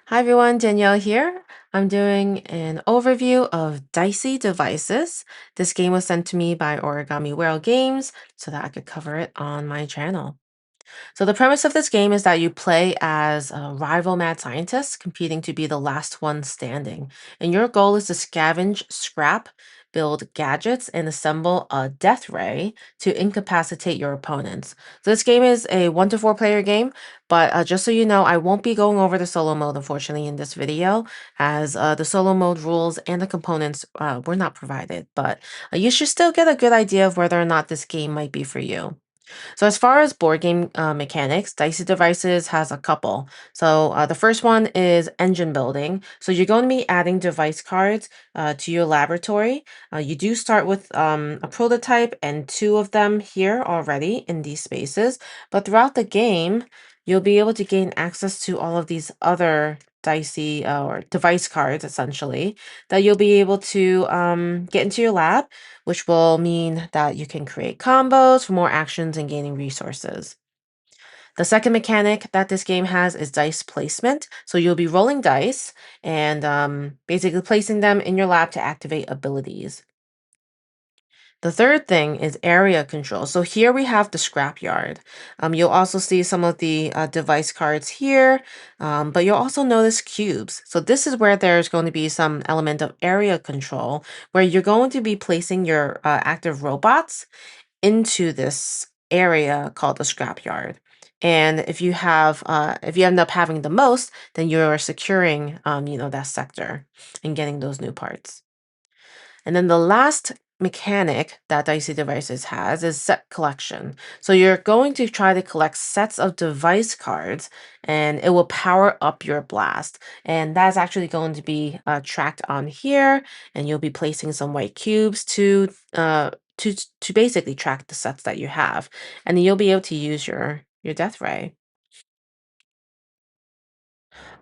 Hi everyone, Danielle here. I'm doing an overview of Dicey devices. This game was sent to me by Origami World Games so that I could cover it on my channel. So the premise of this game is that you play as rival mad scientists competing to be the last one standing. And your goal is to scavenge scrap, build gadgets, and assemble a death ray to incapacitate your opponents. So this game is a 1 to 4 player game, but just so you know, I won't be going over the solo mode, unfortunately, in this video, as the solo mode rules and the components were not provided. But you should still get a good idea of whether or not this game might be for you. So as far as board game mechanics, Dicey Devices has a couple. So the first one is engine building. So you're going to be adding device cards to your laboratory. You do start with a prototype and 2 of them here already in these spaces. But throughout the game, you'll be able to gain access to all of these other Dicey or device cards, essentially, that you'll be able to get into your lab, which will mean that you can create combos for more actions and gaining resources. The second mechanic that this game has is dice placement. So you'll be rolling dice and basically placing them in your lab to activate abilities. The third thing is area control. So here we have the scrapyard. You'll also see some of the device cards here, but you'll also notice cubes. So this is where there's going to be some element of area control, where you're going to be placing your active robots into this area called the scrapyard. And if you end up having the most, then you're securing, that sector and getting those new parts. And then the last mechanic that Dicey Devices has is set collection. So you're going to try to collect sets of device cards and it will power up your blast. And that's actually going to be tracked on here. And you'll be placing some white cubes to basically track the sets that you have. And then you'll be able to use your death ray.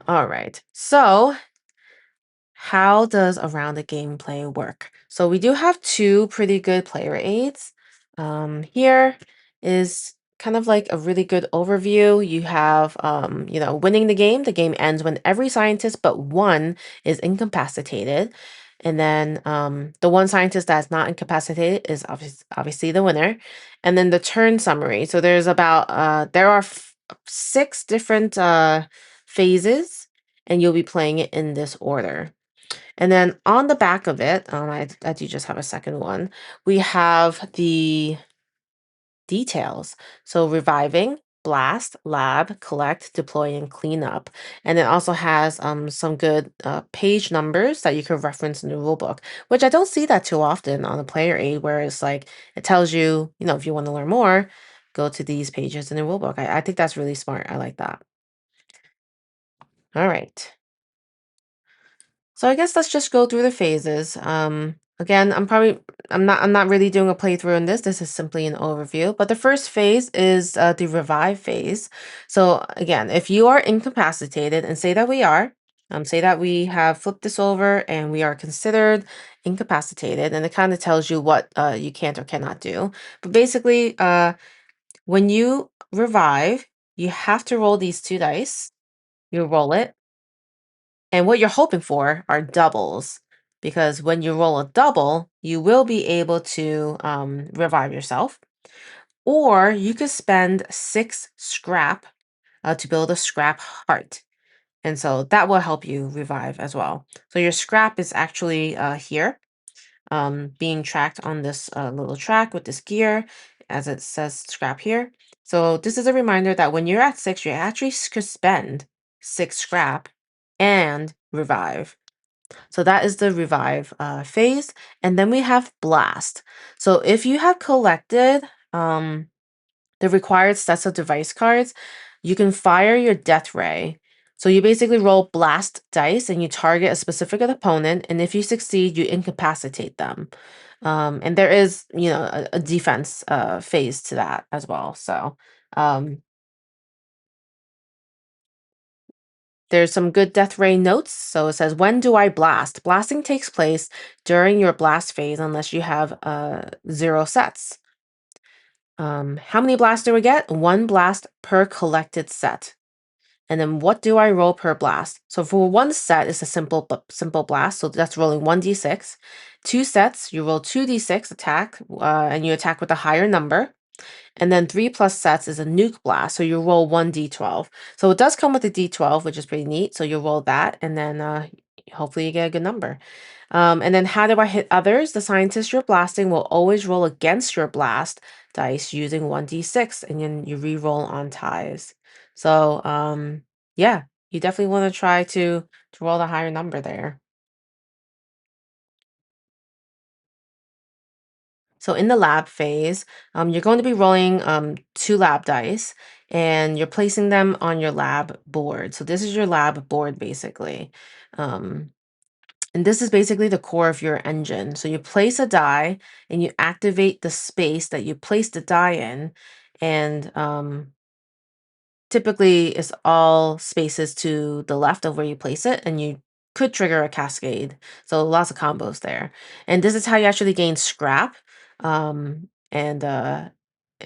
All right. So how does around the gameplay work? So we do have 2 pretty good player aids. Here is kind of like a really good overview. You have, winning the game. The game ends when every scientist but one is incapacitated. And then the one scientist that's not incapacitated is obviously the winner. And then the turn summary. So there are 6 different phases, and you'll be playing it in this order. And then on the back of it, I do just have a second one. We have the details. So reviving, blast, lab, collect, deploy, and clean up. And it also has some good page numbers that you can reference in the rulebook, which I don't see that too often on a player aid, where it's like it tells you, if you want to learn more, go to these pages in the rulebook. I think that's really smart. I like that. All right. So I guess let's just go through the phases. Again, I'm not really doing a playthrough in this. This is simply an overview. But the first phase is the revive phase. So again, if you are incapacitated, and say that we have flipped this over and we are considered incapacitated, and it kind of tells you what you can't or cannot do. But basically, when you revive, you have to roll these 2 dice. You roll it, and what you're hoping for are doubles, because when you roll a double, you will be able to revive yourself. Or you could spend 6 scrap to build a scrap heart. And so that will help you revive as well. So your scrap is actually here, being tracked on this little track with this gear, as it says scrap here. So this is a reminder that when you're at 6, you actually could spend 6 scrap and revive. So that is the revive phase. And then we have blast. So if you have collected the required sets of device cards, you can fire your death ray. So you basically roll blast dice and you target a specific opponent. And if you succeed, you incapacitate them. And there is, a defense phase to that as well. So um, there's some good death ray notes. So it says, when do I blast? Blasting takes place during your blast phase unless you have 0 sets. How many blasts do we get? 1 blast per collected set. And then what do I roll per blast? So for one set, it's a simple blast. So that's rolling 1d6. Two sets, you roll 2d6 attack, and you attack with a higher number. And then 3+ sets is a nuke blast. So you roll 1d12. So it does come with a d12, which is pretty neat. So you roll that, and then hopefully you get a good number. And then how do I hit others? The scientist you're blasting will always roll against your blast dice using 1d6, and then you re-roll on ties. So yeah, you definitely want to try to roll the higher number there. So in the lab phase, you're going to be rolling two lab dice, and you're placing them on your lab board. So this is your lab board basically. Um, And this is basically the core of your engine. So you place a die and you activate the space that you placed the die in. And typically, it's all spaces to the left of where you place it. And you could trigger a cascade. So lots of combos there. And this is how you actually gain scrap and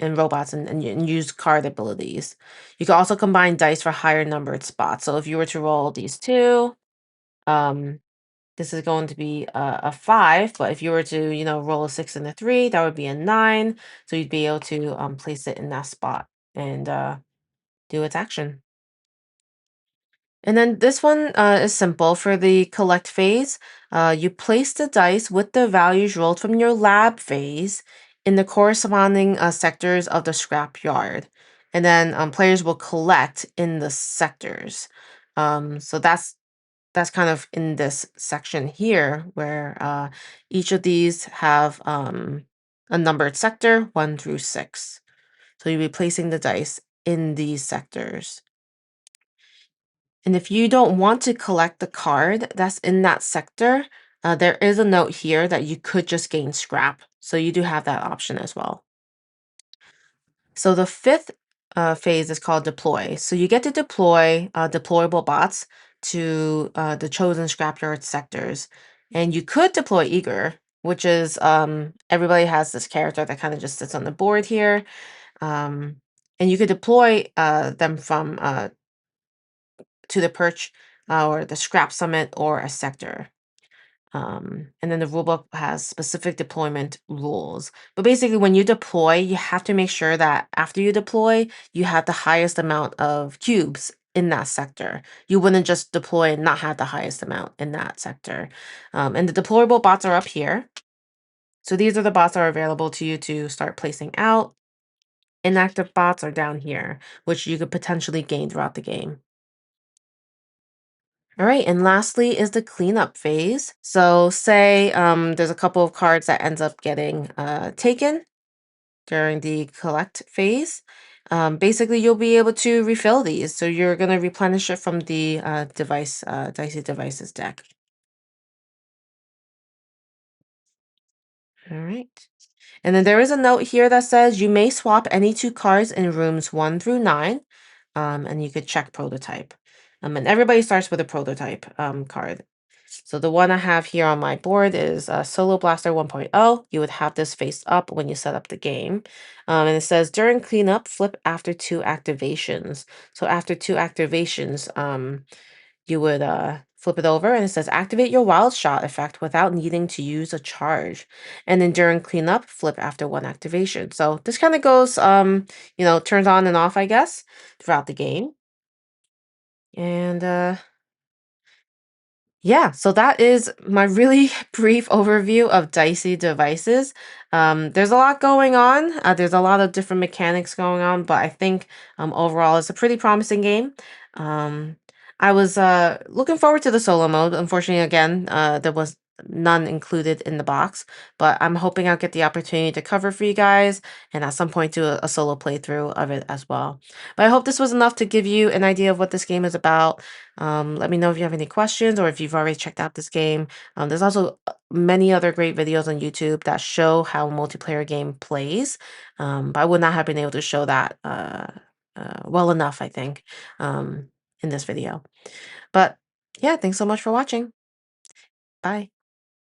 robots and use card abilities. You can also combine dice for higher numbered spots. So if you were to roll these two, um, this is going to be a 5, but if you were to, roll a 6 and a 3, that would be a 9. So you'd be able to place it in that spot and do its action. And then this one is simple. For the collect phase, you place the dice with the values rolled from your lab phase in the corresponding sectors of the scrap yard. And then players will collect in the sectors. So that's kind of in this section here where each of these have a numbered sector 1 through 6. So you'll be placing the dice in these sectors. And if you don't want to collect the card that's in that sector, there is a note here that you could just gain scrap. So you do have that option as well. So the fifth phase is called deploy. So you get to deploy deployable bots to the chosen scrapyard sectors. And you could deploy Eager, which is everybody has this character that kind of just sits on the board here. And you could deploy them from to the perch or the scrap summit or a sector. And then the rulebook has specific deployment rules. But basically, when you deploy, you have to make sure that after you deploy, you have the highest amount of cubes in that sector. You wouldn't just deploy and not have the highest amount in that sector. And the deployable bots are up here. So these are the bots that are available to you to start placing out. Inactive bots are down here, which you could potentially gain throughout the game. All right, and lastly is the cleanup phase. So say there's a couple of cards that ends up getting taken during the collect phase. Basically, you'll be able to refill these. So you're going to replenish it from the Dicey Devices deck. All right. And then there is a note here that says you may swap any two cards in rooms 1 through 9, and you could check prototype. And everybody starts with a prototype card. So the one I have here on my board is Solo Blaster 1.0. You would have this face up when you set up the game. And it says during cleanup, flip after 2 activations. So after 2 activations, you would flip it over and it says activate your wild shot effect without needing to use a charge. And then during cleanup, flip after 1 activation. So this kind of goes, turns on and off, I guess, throughout the game. And yeah, so that is my really brief overview of Dicey Devices. There's a lot going on. There's a lot of different mechanics going on, but I think overall it's a pretty promising game. Um, I was looking forward to the solo mode. Unfortunately, again, there was none included in the box, but I'm hoping I'll get the opportunity to cover for you guys and at some point do a solo playthrough of it as well. But I hope this was enough to give you an idea of what this game is about. Let me know if you have any questions or if you've already checked out this game. There's also many other great videos on YouTube that show how a multiplayer game plays, but I would not have been able to show that well enough, I think, in this video. But yeah, thanks so much for watching. Bye.